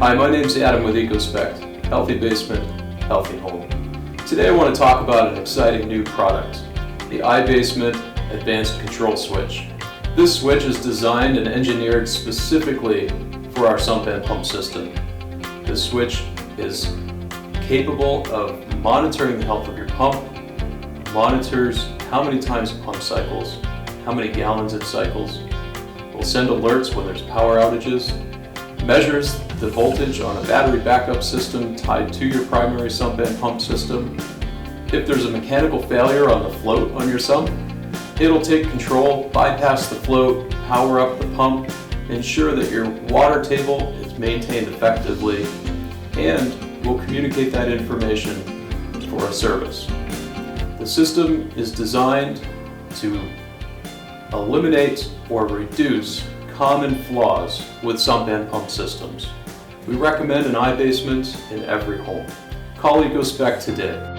Hi, my name's Adam with EcoSpect, Healthy Basement, Healthy Home. Today I want to talk about an exciting new product, the iBasement Advanced Control Switch. This switch is designed and engineered specifically for our sump and pump system. This switch is capable of monitoring the health of your pump, monitors how many times the pump cycles, how many gallons it cycles, will send alerts when there's power outages, measures the voltage on a battery backup system tied to your primary sump and pump system. If there's a mechanical failure on the float on your sump, it'll take control, bypass the float, power up the pump, ensure that your water table is maintained effectively, and will communicate that information for a service. The system is designed to eliminate or reduce common flaws with sump and pump systems. We recommend an iBasement in every home. Call EcoSpect today.